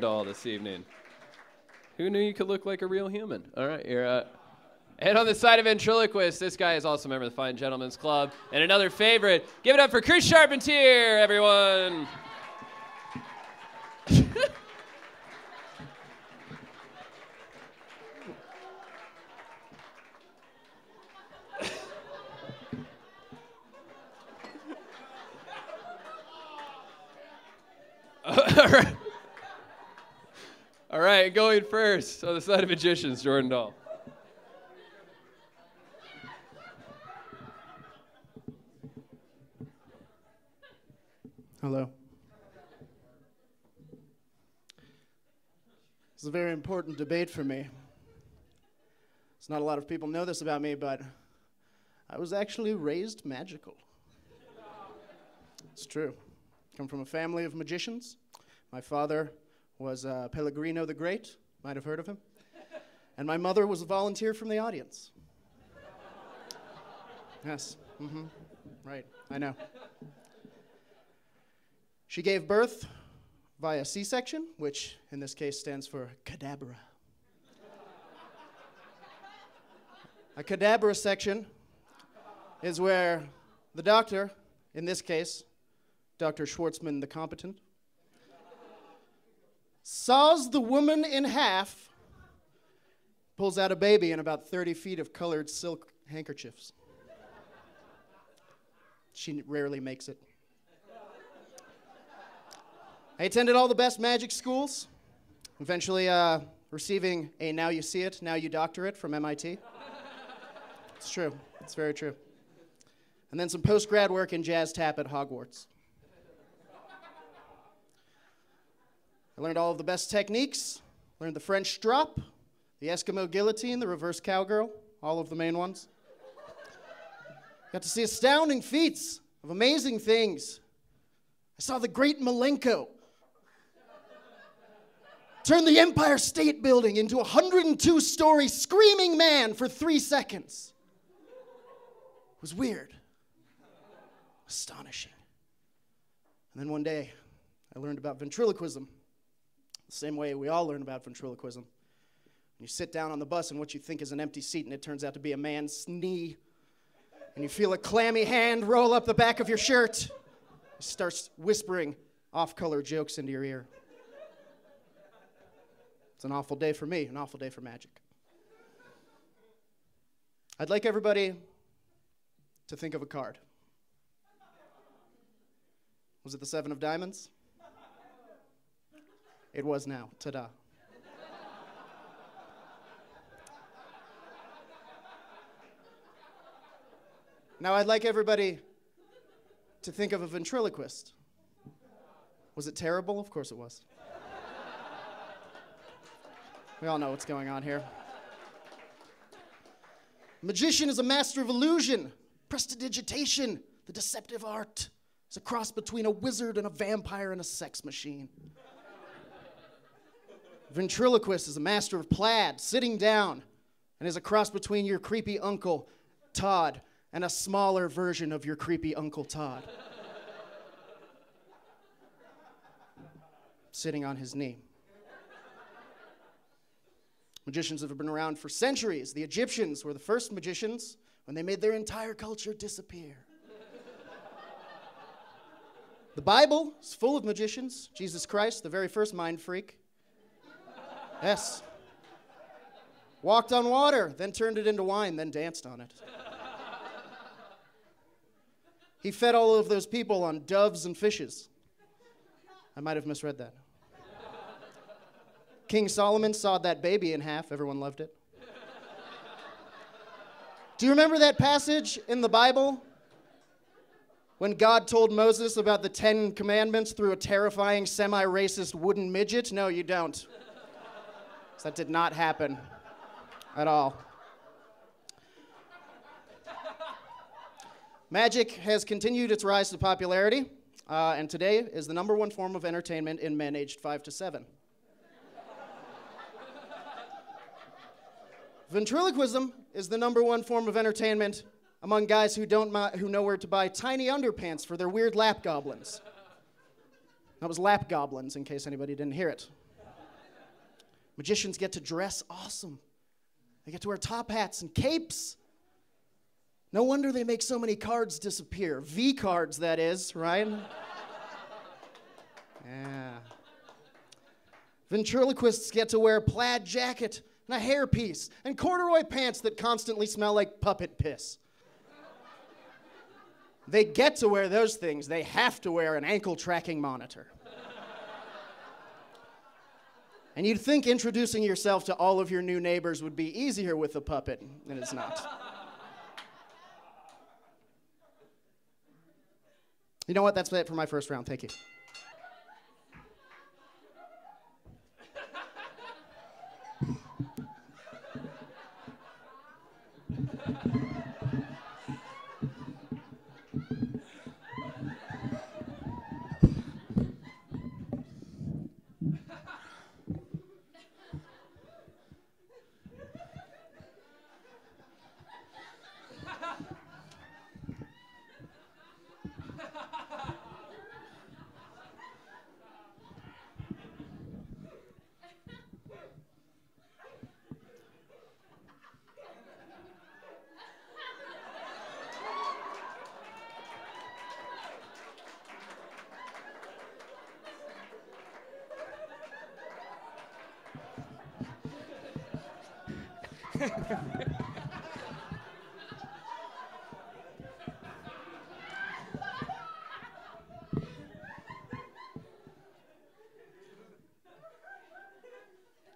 all this evening. Who knew you could look like a real human? All right, you're and on the side of ventriloquist, this guy is also a member of the Fine Gentlemen's Club. And another favorite, give it up for Chris Charpentier, everyone. All right, going first on the side of magicians, Jordan Dahl. Hello. This is a very important debate for me. It's not a lot of people know this about me, but I was actually raised magical. It's true. I come from a family of magicians. My father was Pellegrino the Great, might have heard of him. And my mother was a volunteer from the audience. Yes, right, I know. She gave birth via C-section, which in this case stands for cadabra. A cadabra section is where the doctor, in this case, Dr. Schwartzman the Competent, saws the woman in half, pulls out a baby and about 30 feet of colored silk handkerchiefs. She rarely makes it. I attended all the best magic schools, eventually receiving a Now You See It, Now You Doctorate from MIT. It's true. It's very true. And then some post-grad work in jazz tap at Hogwarts. I learned all of the best techniques, learned the French drop, the Eskimo guillotine, the reverse cowgirl, all of the main ones. Got to see astounding feats of amazing things. I saw the great Malenko turn the Empire State Building into a 102-story screaming man for 3 seconds. It was weird, astonishing. And then one day, I learned about ventriloquism. The same way we all learn about ventriloquism. When you sit down on the bus in what you think is an empty seat and it turns out to be a man's knee, and you feel a clammy hand roll up the back of your shirt, he starts whispering off-color jokes into your ear. It's an awful day for me, an awful day for magic. I'd like everybody to think of a card. Was it the 7 of diamonds? It was now. Ta-da. Now I'd like everybody to think of a ventriloquist. Was it terrible? Of course it was. We all know what's going on here. Magician is a master of illusion, prestidigitation, the deceptive art. It's a cross between a wizard and a vampire and a sex machine. Ventriloquist is a master of plaid, sitting down, and is a cross between your creepy Uncle Todd and a smaller version of your creepy Uncle Todd. Sitting on his knee. Magicians have been around for centuries. The Egyptians were the first magicians when they made their entire culture disappear. The Bible is full of magicians. Jesus Christ, the very first mind freak. Yes. Walked on water, then turned it into wine, then danced on it. He fed all of those people on doves and fishes. I might have misread that. King Solomon sawed that baby in half. Everyone loved it. Do you remember that passage in the Bible when God told Moses about the 10 Commandments through a terrifying, semi-racist wooden midget? No, you don't. That did not happen at all. Magic has continued its rise to popularity, and today is the #1 form of entertainment in men aged 5 to 7. Ventriloquism is the #1 form of entertainment among guys who know where to buy tiny underpants for their weird lap goblins. That was lap goblins, in case anybody didn't hear it. Magicians get to dress awesome. They get to wear top hats and capes. No wonder they make so many cards disappear. V cards, that is, right? Yeah. Ventriloquists get to wear a plaid jacket and a hairpiece and corduroy pants that constantly smell like puppet piss. They get to wear those things. They have to wear an ankle tracking monitor. And you'd think introducing yourself to all of your new neighbors would be easier with a puppet, and it's not. You know what? That's it for my first round. Thank you.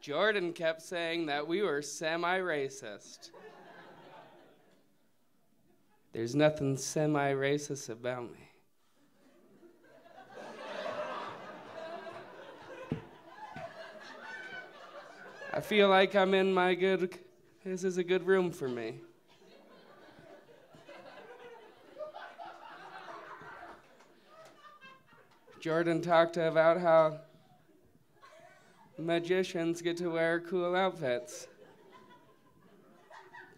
Jordan kept saying that we were semi-racist. There's nothing semi-racist about me. I feel like I'm in my good, this is a good room for me. Jordan talked about how magicians get to wear cool outfits.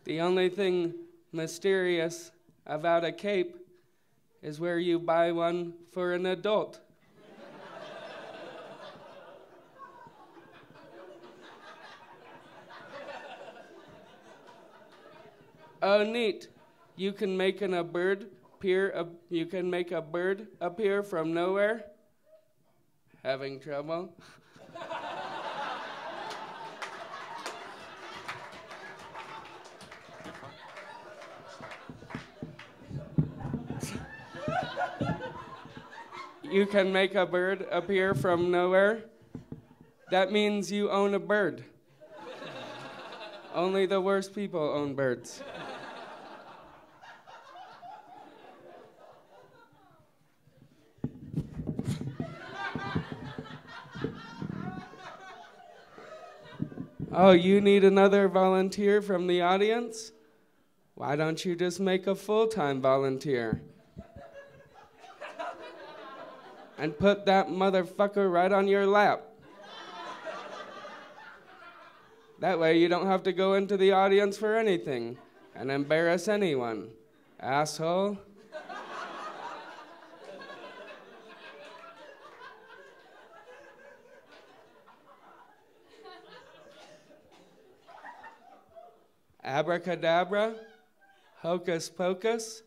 The only thing mysterious about a cape is where you buy one for an adult. Oh, neat. You can make a bird appear from nowhere. Having trouble? You can make a bird appear from nowhere. That means you own a bird. Only the worst people own birds. Oh, you need another volunteer from the audience? Why don't you just make a full-time volunteer? And put that motherfucker right on your lap. That way you don't have to go into the audience for anything and embarrass anyone. Asshole. Abracadabra? Hocus pocus?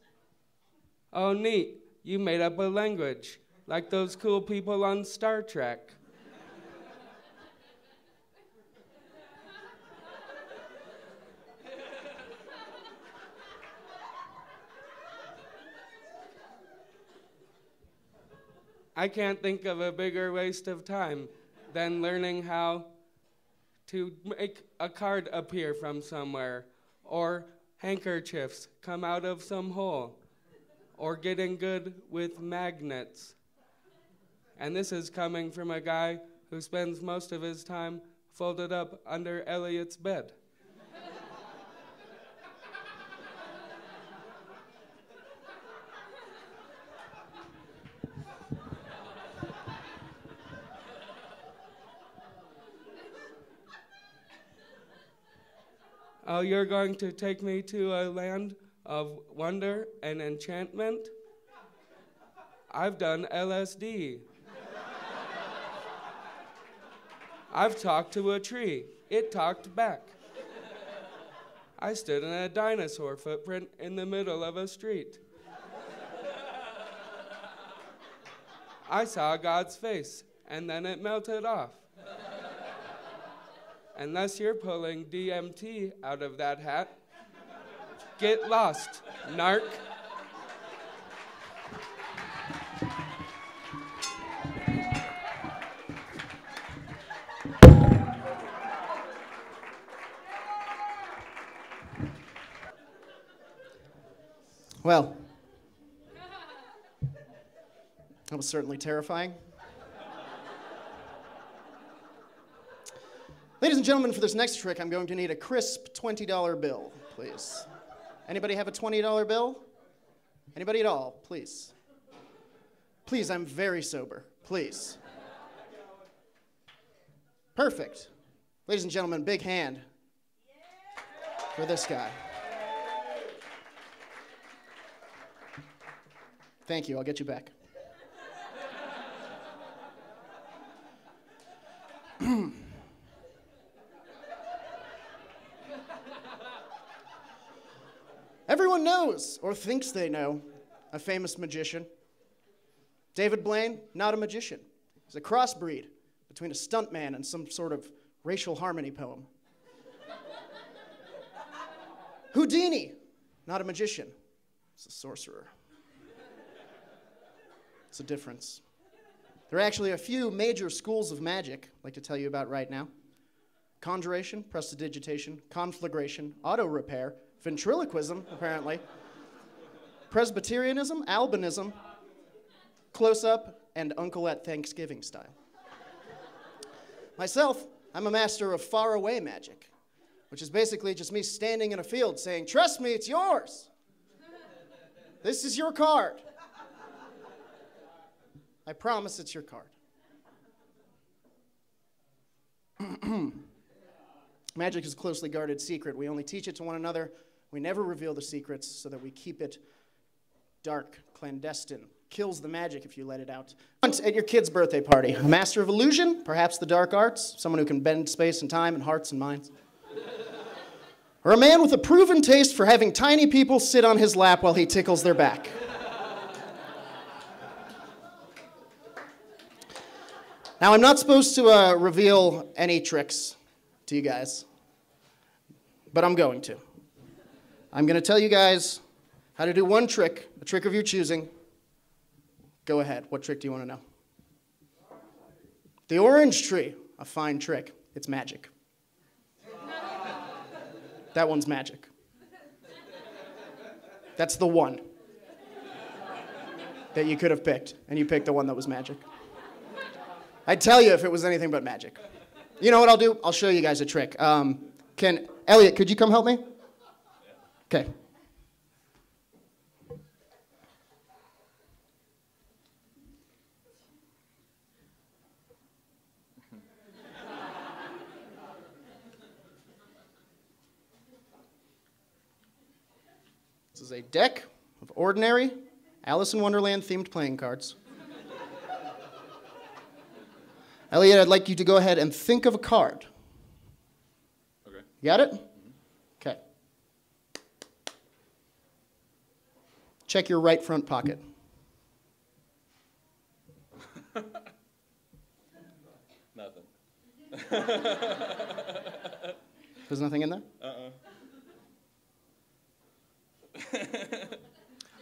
Oh, neat. You made up a language, like those cool people on Star Trek. I can't think of a bigger waste of time than learning how to make a card appear from somewhere, or handkerchiefs come out of some hole, or getting good with magnets. And this is coming from a guy who spends most of his time folded up under Elliot's bed. Oh, you're going to take me to a land of wonder and enchantment? I've done LSD. I've talked to a tree. It talked back. I stood in a dinosaur footprint in the middle of a street. I saw God's face, and then it melted off. Unless you're pulling DMT out of that hat, get lost, narc. Well, that was certainly terrifying. Ladies and gentlemen, for this next trick, I'm going to need a crisp $20 bill, please. Anybody have a $20 bill? Anybody at all, please? Please, I'm very sober, please. Perfect. Ladies and gentlemen, big hand for this guy. Thank you, I'll get you back. Everyone knows, or thinks they know, a famous magician. David Blaine, not a magician. He's a crossbreed between a stuntman and some sort of racial harmony poem. Houdini, not a magician. He's a sorcerer. It's a difference. There are actually a few major schools of magic I'd like to tell you about right now. Conjuration, prestidigitation, conflagration, auto-repair, ventriloquism, apparently, Presbyterianism, albinism, close-up, and uncle at Thanksgiving style. Myself, I'm a master of far-away magic, which is basically just me standing in a field saying, "Trust me, it's yours. This is your card. I promise it's your card." Magic is a closely guarded secret. We only teach it to one another. We never reveal the secrets so that we keep it dark, clandestine. Kills the magic if you let it out. At your kid's birthday party, a master of illusion, perhaps the dark arts, someone who can bend space and time and hearts and minds. Or a man with a proven taste for having tiny people sit on his lap while he tickles their back. Now, I'm not supposed to reveal any tricks to you guys, but I'm going to. I'm going to tell you guys how to do one trick, a trick of your choosing. Go ahead. What trick do you want to know? The orange tree, a fine trick. It's magic. That one's magic. That's the one that you could have picked, and you picked the one that was magic. I'd tell you if it was anything but magic. You know what I'll do? I'll show you guys a trick. Elliot, could you come help me? Okay. This is a deck of ordinary Alice in Wonderland themed playing cards. Elliot, I'd like you to go ahead and think of a card. Okay. You got it? Okay. Check your right front pocket. Nothing. There's nothing in there?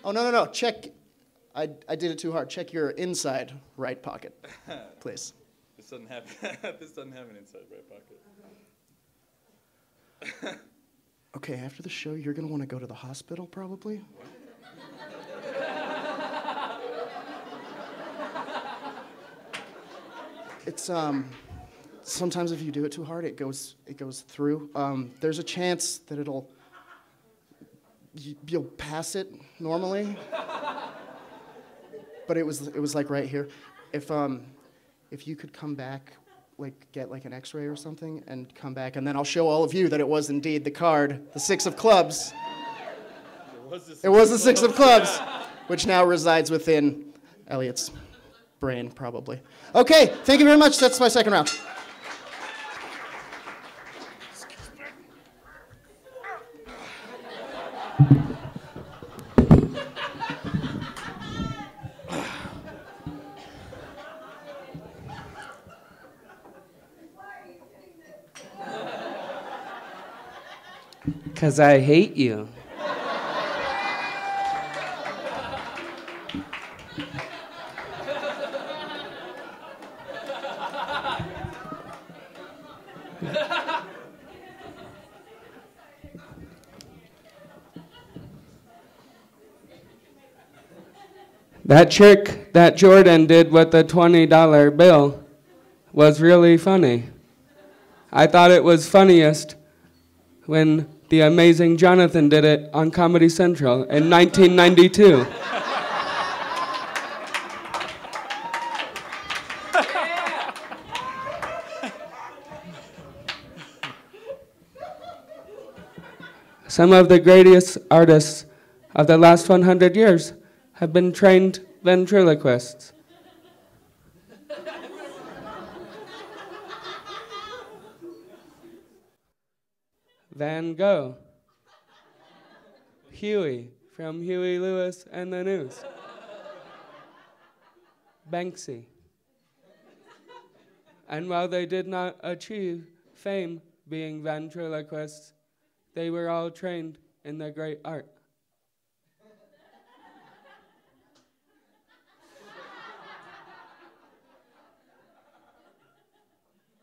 Oh, no. Check. I did it too hard. Check your inside right pocket, please. This doesn't have an inside right pocket. Okay, after the show, you're going to want to go to the hospital, probably. It's, sometimes if you do it too hard, it goes through. There's a chance that you'll pass it normally. But it was like right here. If you could come back, get an x-ray or something, and come back, and then I'll show all of you that it was indeed the card, the Six of Clubs. It was the Six of Clubs, which now resides within Elliot's brain, probably. Okay, thank you very much. That's my second round. 'Cause I hate you. That trick that Jordan did with the $20 bill was really funny. I thought it was funniest when the amazing Jonathan did it on Comedy Central in 1992. Some of the greatest artists of the last 100 years have been trained ventriloquists. Van Gogh. Huey from Huey Lewis and the News. Banksy. And while they did not achieve fame being ventriloquists, they were all trained in the great art.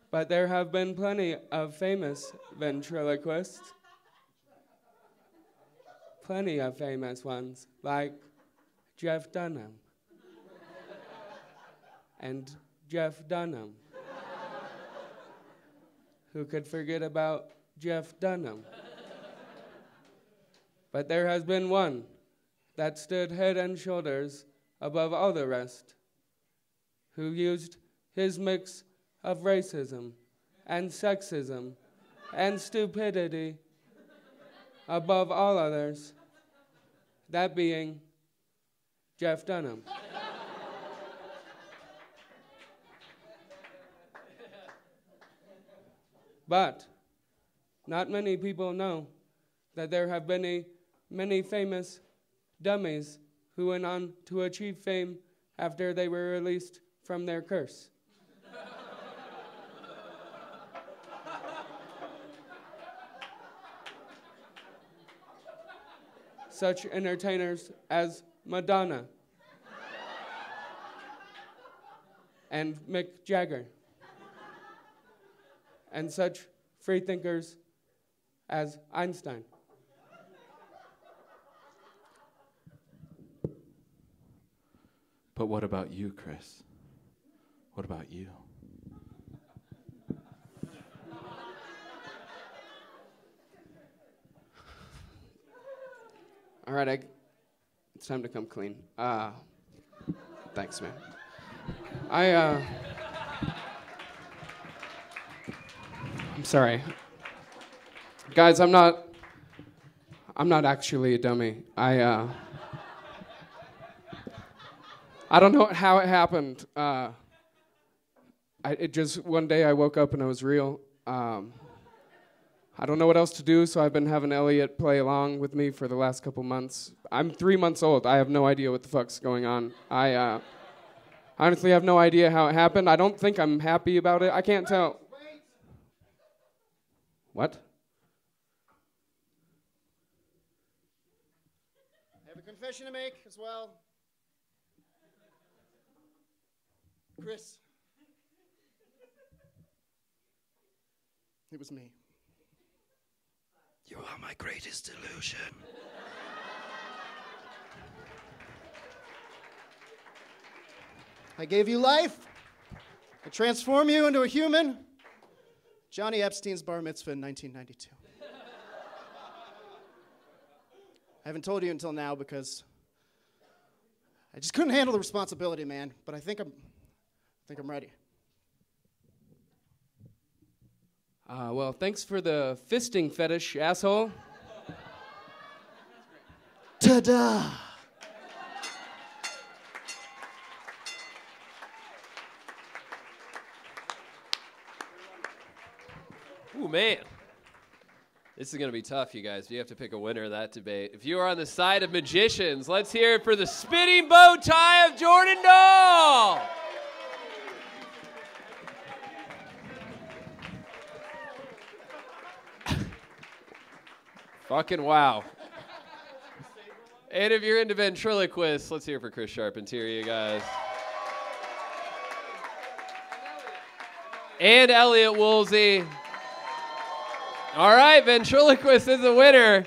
But there have been plenty of famous ventriloquists. Plenty of famous ones, like Jeff Dunham. And Jeff Dunham. Who could forget about Jeff Dunham? But there has been one that stood head and shoulders above all the rest, who used his mix of racism and sexism and stupidity above all others, that being Jeff Dunham. But not many people know that there have been many famous dummies who went on to achieve fame after they were released from their curse. Such entertainers as Madonna and Mick Jagger, and such freethinkers as Einstein. But what about you, Chris? What about you? All right, it's time to come clean. Thanks, man. I'm sorry. Guys, I'm not actually a dummy. I don't know how it happened. It just, one day I woke up and I was real. I don't know what else to do, so I've been having Elliot play along with me for the last couple months. I'm 3 months old. I have no idea what the fuck's going on. I honestly have no idea how it happened. I don't think I'm happy about it. I can't tell. What? I have a confession to make as well. Chris. It was me. You are my greatest illusion. I gave you life. I transformed you into a human. Johnny Epstein's bar mitzvah in 1992. I haven't told you until now because I just couldn't handle the responsibility, man. But I think I'm ready. Well, thanks for the fisting fetish, asshole. Ta-da! Ooh, man. This is going to be tough, you guys. You have to pick a winner of that debate. If you are on the side of magicians, let's hear it for the spinning bow tie of Jordan Dahl. Fucking wow. And if you're into ventriloquists, let's hear for Chris Charpentier, you guys. And Elliot Woolsey. All right, ventriloquist is the winner.